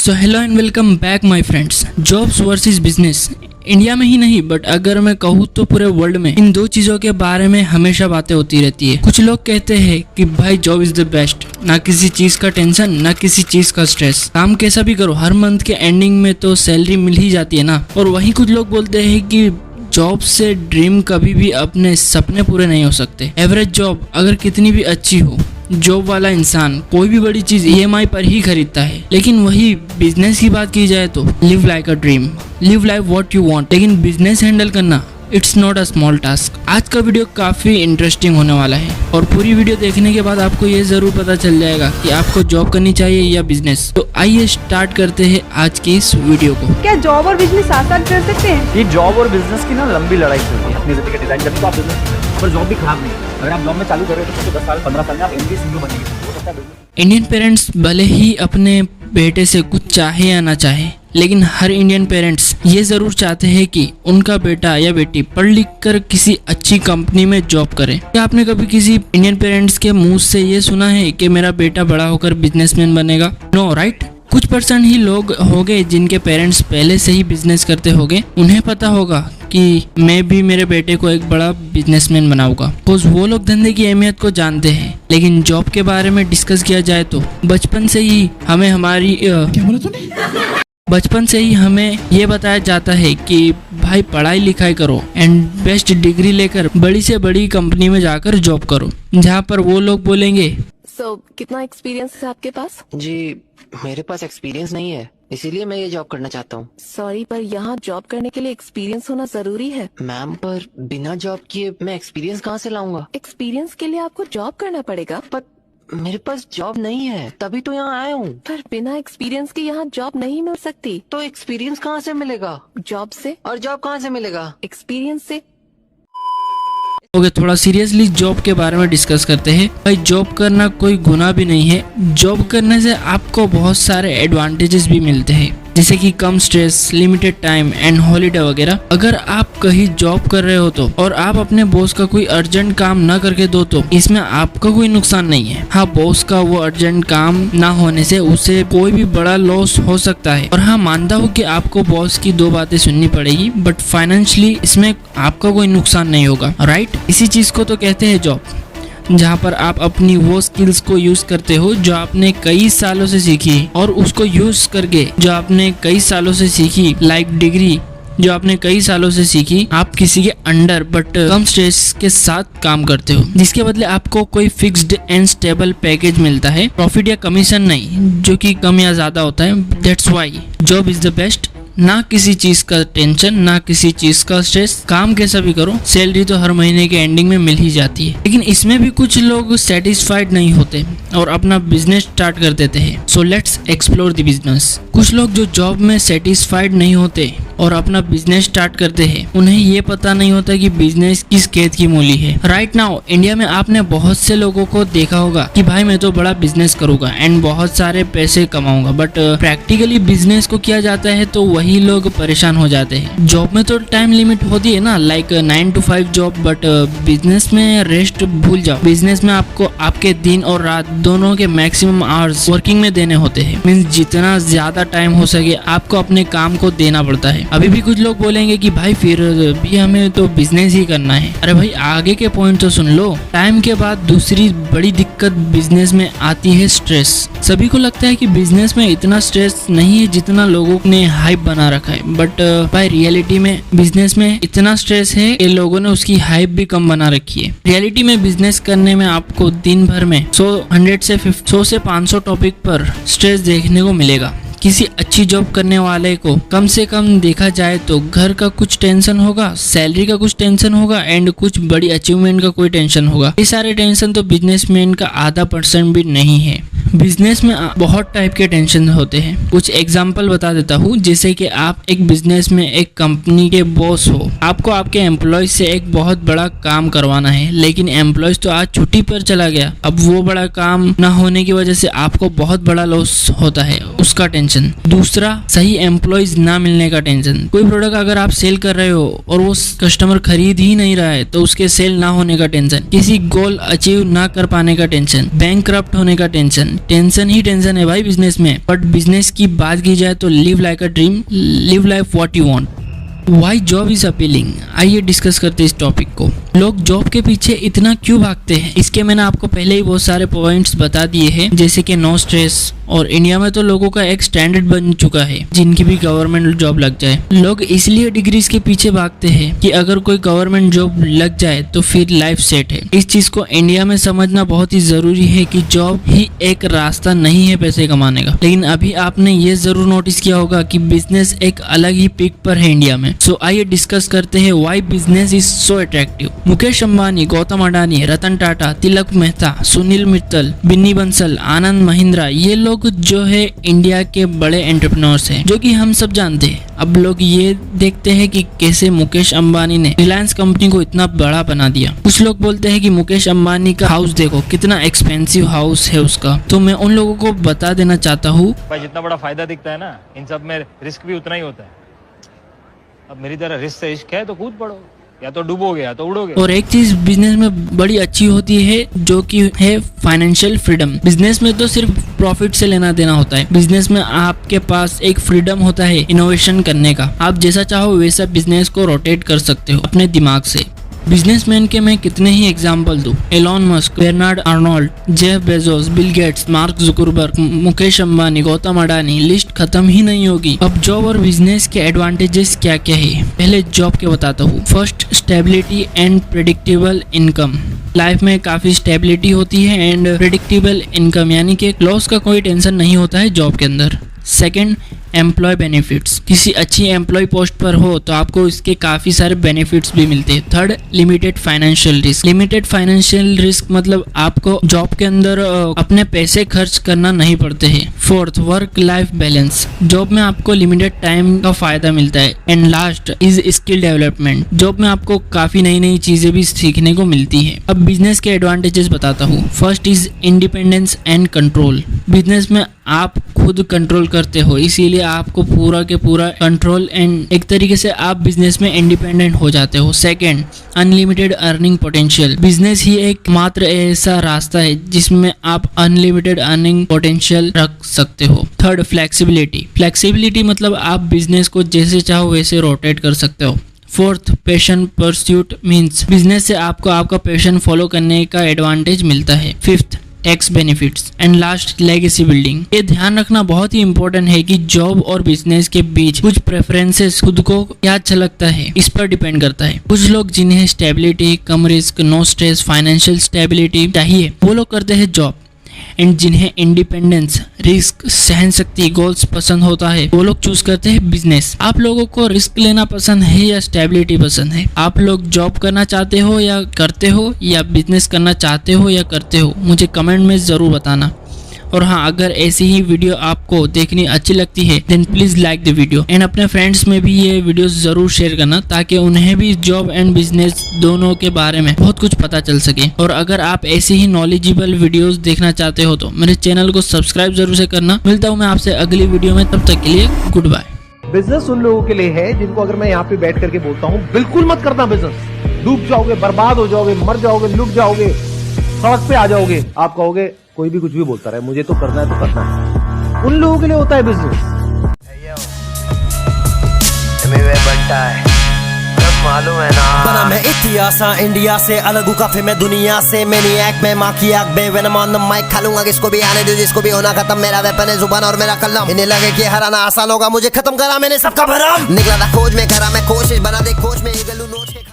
So hello and welcome back my friends. Jobs versus business, India में ही नहीं but अगर मैं कहूँ तो पूरे वर्ल्ड में इन दो चीजों के बारे में हमेशा बातें होती रहती है। कुछ लोग कहते हैं कि भाई जॉब इज द बेस्ट, ना किसी चीज का टेंशन ना किसी चीज का स्ट्रेस, काम कैसा भी करो हर मंथ के एंडिंग में तो सैलरी मिल ही जाती है ना। और वहीं कुछ लोग बोलते हैं कि जॉब से ड्रीम कभी भी अपने सपने पूरे नहीं हो सकते। एवरेज जॉब अगर कितनी भी अच्छी हो, जॉब वाला इंसान कोई भी बड़ी चीज EMI पर ही खरीदता है। लेकिन वही बिजनेस की बात की जाए तो live like a dream, live like what you want. लेकिन बिजनेस हैंडल करना it's not a small task. आज का वीडियो काफी इंटरेस्टिंग होने वाला है और पूरी वीडियो देखने के बाद आपको ये जरूर पता चल जाएगा कि आपको जॉब करनी चाहिए या बिजनेस। तो आइए स्टार्ट करते हैं आज की इस वीडियो को। क्या जॉब और बिजनेस साथ साथ कर सकते हैं? ये जॉब और बिजनेस की ना लंबी लड़ाई चलती है। अपनी जिंदगी डिजाइन करने को आप बिजनेस पर जॉब भी खराब नहीं है। अगर आप जॉब में चालू कर रहे हो तो 10 साल 15 साल में आप MBA CU बनेंगे, हो सकता है बिजनेस। इंडियन पेरेंट्स भले ही अपने बेटे से कुछ चाहे या ना चाहे, लेकिन हर इंडियन पेरेंट्स ये जरूर चाहते हैं कि उनका बेटा या बेटी पढ़ लिख कर किसी अच्छी कंपनी में जॉब करे। क्या आपने कभी किसी इंडियन पेरेंट्स के मुंह से ये सुना है कि मेरा बेटा बड़ा होकर बिजनेसमैन बनेगा? No right. कुछ % ही लोग होंगे जिनके पेरेंट्स पहले से ही बिजनेस करते होंगे। उन्हें पता होगा कि मैं भी मेरे बेटे को एक बड़ा बिजनेसमैन बनाऊंगा, बिकॉज वो लोग धंधे की अहमियत को जानते हैं। लेकिन जॉब के बारे में डिस्कस किया जाए तो बचपन से ही हमें ये बताया जाता है कि भाई पढ़ाई लिखाई करो एंड बेस्ट डिग्री लेकर बड़ी से बड़ी कंपनी में जाकर जॉब करो, जहाँ पर वो लोग बोलेंगे कितना एक्सपीरियंस है आपके पास? जी मेरे पास एक्सपीरियंस नहीं है, इसीलिए मैं ये जॉब करना चाहता हूँ। सॉरी पर यहाँ जॉब करने के लिए एक्सपीरियंस होना जरूरी है। मैम पर बिना जॉब किए मैं एक्सपीरियंस कहाँ से लाऊंगा? एक्सपीरियंस के लिए आपको जॉब करना पड़ेगा। पर मेरे पास जॉब नहीं है, तभी तो यहाँ आया हूँ। पर बिना एक्सपीरियंस के यहाँ जॉब नहीं मिल सकती। तो एक्सपीरियंस कहाँ से मिलेगा? जॉब से। और जॉब कहाँ से मिलेगा? एक्सपीरियंस से। ओके, थोड़ा सीरियसली जॉब के बारे में डिस्कस करते हैं। भाई जॉब करना कोई गुनाह भी नहीं है। जॉब करने से आपको बहुत सारे एडवांटेजेस भी मिलते हैं, जैसे कि कम stress, limited time and holiday वगैरह। अगर आप कहीं जॉब कर रहे हो तो और आप अपने बॉस का कोई अर्जेंट काम ना करके दो तो इसमें आपका कोई नुकसान नहीं है। हाँ, बॉस का वो अर्जेंट काम ना होने से उसे कोई भी बड़ा लॉस हो सकता है। और हाँ, मानता हूँ कि आपको बॉस की 2 बातें सुननी पड़ेगी, बट फाइनेंशियली इसमें आपका कोई नुकसान नहीं होगा, राइट? इसी चीज को तो कहते हैं जॉब, जहाँ पर आप अपनी वो स्किल्स को यूज करते हो जो आपने कई सालों से सीखी, और उसको यूज करके जो आपने कई सालों से सीखी, लाइक डिग्री जो आपने कई सालों से सीखी, आप किसी के अंडर बट कम स्ट्रेस के साथ काम करते हो, जिसके बदले आपको कोई फिक्स्ड एंड स्टेबल पैकेज मिलता है, प्रॉफिट या कमीशन नहीं, जो कि कम या ज्यादा होता है। That's why job is the best. ना किसी चीज का टेंशन ना किसी चीज का स्ट्रेस, काम कैसा भी करो सैलरी तो हर महीने के एंडिंग में मिल ही जाती है। लेकिन इसमें भी कुछ लोग सेटिस्फाइड नहीं होते और अपना बिजनेस स्टार्ट कर देते हैं। So let's explore the business. कुछ लोग जो जॉब में सेटिस्फाइड नहीं होते और अपना बिजनेस स्टार्ट करते हैं, उन्हें ये पता नहीं होता कि बिजनेस किस खेत की मूली है। राइट नाउ इंडिया में आपने बहुत से लोगों को देखा होगा कि भाई मैं तो बड़ा बिजनेस करूंगा एंड बहुत सारे पैसे कमाऊंगा, बट प्रैक्टिकली बिजनेस को किया जाता है तो वही लोग परेशान हो जाते हैं। जॉब में तो टाइम लिमिट होती है ना, like 9 to 5 job, but business में रेस्ट भूल जाओ। बिजनेस में आपको आपके दिन और रात दोनों के मैक्सिमम आवर्स वर्किंग में देने होते हैं। मींस जितना ज्यादा टाइम हो सके आपको अपने काम को देना पड़ता है। अभी भी कुछ लोग बोलेंगे कि भाई फिर भी हमें तो बिजनेस ही करना है। अरे भाई आगे के पॉइंट तो सुन लो। टाइम के बाद दूसरी बड़ी दिक्कत बिजनेस में आती है स्ट्रेस। सभी को लगता है कि बिजनेस में इतना स्ट्रेस नहीं है जितना लोगों ने हाइप बना रखा है, बट भाई रियलिटी में बिजनेस में इतना स्ट्रेस है कि लोगों ने उसकी हाइप भी कम बना रखी है। रियलिटी में बिजनेस करने में आपको दिन भर में 100 से 500 टॉपिक पर स्ट्रेस देखने को मिलेगा। किसी अच्छी जॉब करने वाले को कम से कम देखा जाए तो घर का कुछ टेंशन होगा, सैलरी का कुछ टेंशन होगा एंड कुछ बड़ी अचीवमेंट का कोई टेंशन होगा। ये सारे टेंशन तो बिजनेसमैन का आधा % भी नहीं है। बिजनेस में बहुत टाइप के टेंशन होते हैं। कुछ एग्जांपल बता देता हूँ, जैसे कि आप एक बिजनेस में एक कंपनी के बॉस हो, आपको आपके एम्प्लॉय से एक बहुत बड़ा काम करवाना है, लेकिन एम्प्लॉय तो आज छुट्टी पर चला गया। अब वो बड़ा काम ना होने की वजह से आपको बहुत बड़ा लॉस होता है, उसका टेंशन टेंशन। दूसरा, सही एम्प्लॉयज ना मिलने का टेंशन। कोई प्रोडक्ट अगर आप सेल कर रहे हो और वो कस्टमर खरीद ही नहीं रहा है तो उसके सेल ना होने का टेंशन। किसी गोल अचीव ना कर पाने का टेंशन। बैंकक्रप्ट होने का टेंशन। टेंशन ही टेंशन है भाई बिजनेस में। बट बिजनेस की बात की जाए तो live like a dream, live life what you want. Why job is appealing, आइए डिस्कस करते हैं इस टॉपिक को। लोग जॉब के पीछे इतना क्यों भागते हैं, इसके मैंने आपको पहले ही बहुत सारे पॉइंट्स बता दिए हैं, जैसे कि नो स्ट्रेस, और इंडिया में तो लोगों का एक स्टैंडर्ड बन चुका है जिनकी भी गवर्नमेंट जॉब लग जाए। लोग इसलिए डिग्रीज के पीछे भागते हैं कि अगर कोई गवर्नमेंट जॉब लग जाए तो फिर लाइफ सेट है। इस चीज को इंडिया में समझना बहुत ही जरूरी है कि जॉब ही एक रास्ता नहीं है पैसे कमाने का। लेकिन अभी आपने ये जरूर नोटिस किया होगा कि बिजनेस एक अलग ही पीक पर है इंडिया में। सो आइए डिस्कस करते हैं why business is so attractive. Mukesh Ambani, Gautam Adani, Ratan Tata, Tilak Mehta, Sunil Mittal, Binny Bansal, Anand Mahindra, ये लोग जो है इंडिया के बड़े एंटरप्रेन्योर्स हैं, जो कि हम सब जानते हैं। अब लोग ये देखते हैं कि कैसे मुकेश अंबानी ने रिलायंस कंपनी को इतना बड़ा बना दिया। कुछ लोग बोलते हैं कि मुकेश अंबानी का हाउस देखो कितना एक्सपेंसिव हाउस है उसका। तो मैं उन लोगों को बता देना चाहता हूँ, जितना बड़ा फायदा दिखता है ना, इन सब में रिस्क भी उतना ही होता है। अब मेरी तरह रिस्क से इश्क है तो कूद पड़ो, या तो डूबोगे या तो उड़ोगे। और एक चीज बिजनेस में बड़ी अच्छी होती है जो कि है फाइनेंशियल फ्रीडम। बिजनेस में तो सिर्फ प्रॉफिट से लेना देना होता है। बिजनेस में आपके पास एक फ्रीडम होता है इनोवेशन करने का। आप जैसा चाहो वैसा बिजनेस को रोटेट कर सकते हो अपने दिमाग से। बिजनेसमैन के मैं कितने ही एग्जाम्पल दूं, Elon Musk, Bernard Arnold, Jeff Bezos, Bill Gates, mark Zuckerberg, Mukesh Ambani, Gautam Adani, list खत्म ही नहीं होगी। अब जॉब और बिजनेस के एडवांटेजेस क्या क्या है, पहले जॉब के बताता हूँ। First, stability and predictable income. Life में काफी स्टेबिलिटी होती है एंड प्रेडिक्टेबल इनकम, यानी कि लॉस का कोई टेंशन नहीं होता है जॉब के अंदर। Second, employee benefits. किसी अच्छी एम्प्लॉय पोस्ट पर हो तो आपको इसके काफी सारे बेनिफिट्स भी मिलते हैं। Third, limited financial risk. Limited financial risk मतलब आपको जॉब के अंदर अपने पैसे खर्च करना नहीं पड़ते हैं। Fourth, work life balance. Job में आपको लिमिटेड टाइम का फायदा मिलता है। And last is skill development. Job में आपको काफी नई नई चीजें भी सीखने को मिलती है। अब बिजनेस के एडवांटेजेस बताता हूँ। First is independence and control. Business में आप खुद कंट्रोल करते हो, इसीलिए आपको पूरा के पूरा कंट्रोल एंड एक तरीके से आप बिजनेस में इंडिपेंडेंट हो जाते हो। Second, unlimited earning potential. Business ही एक मात्र ऐसा रास्ता है जिसमें आप अनलिमिटेड अर्निंग पोटेंशियल रख सकते हो। Third, flexibility. फ्लेक्सिबिलिटी मतलब आप बिजनेस को जैसे चाहो वैसे रोटेट कर सकते हो। Fourth, passion pursuit means business से आपको आपका पैशन फॉलो करने का एडवांटेज मिलता है। Fifth, tax benefits. And last, legacy building. ये ध्यान रखना बहुत ही इंपॉर्टेंट है कि जॉब और बिजनेस के बीच कुछ प्रेफरेंसेस खुद को क्या अच्छा लगता है इस पर डिपेंड करता है। कुछ लोग जिन्हें स्टेबिलिटी, कम risk, no stress, financial stability चाहिए वो लोग करते हैं जॉब। एंड जिन्हें इंडिपेंडेंस, रिस्क, सहन शक्ति, गोल्स पसंद होता है वो लोग चूज करते हैं बिजनेस। आप लोगों को रिस्क लेना पसंद है या स्टेबिलिटी पसंद है? आप लोग जॉब करना चाहते हो या करते हो, या बिजनेस करना चाहते हो या करते हो? मुझे कमेंट में जरूर बताना। और हाँ, अगर ऐसी ही वीडियो आपको देखनी अच्छी लगती है then please like the video and अपने फ्रेंड्स में भी ये वीडियो जरूर शेयर करना ताकि उन्हें भी जॉब एंड बिजनेस दोनों के बारे में बहुत कुछ पता चल सके। और अगर आप ऐसी ही नॉलेजेबल वीडियोस देखना चाहते हो तो मेरे चैनल को सब्सक्राइब जरूर से करना। मिलता हूँ मैं आपसे अगली वीडियो में, तब तक के लिए गुड बाय। बिजनेस उन लोगों के लिए है जिनको अगर मैं यहाँ पे बैठ करके बोलता हूँ बिल्कुल मत करना बिजनेस, डूब जाओगे, बर्बाद हो जाओगे, मर जाओगे, लुट जाओगे, सड़क पे आ जाओगे। आप कहोगे कोई भी कुछ भी बोलता रहे, मुझे तो करना है तो करना है। उन लोगों के लिए होता है बिजनेस। मालूम है ना, बना मैं इतिहास इंडिया से अलग हूँ काफी मैं दुनिया से। मैनिएक मैं माँ की आग बेवेनम ऑन द माइक, खा लूंगा किसको भी आने दो, जिसको भी होना खत्म। मेरा वेपन है जुबान और मेरा कलम। इन्हें लगे कि हराना आसान होगा, मुझे खत्म करा मैंने सबका भरम। निकला था खोज में करा मैं कोशिश,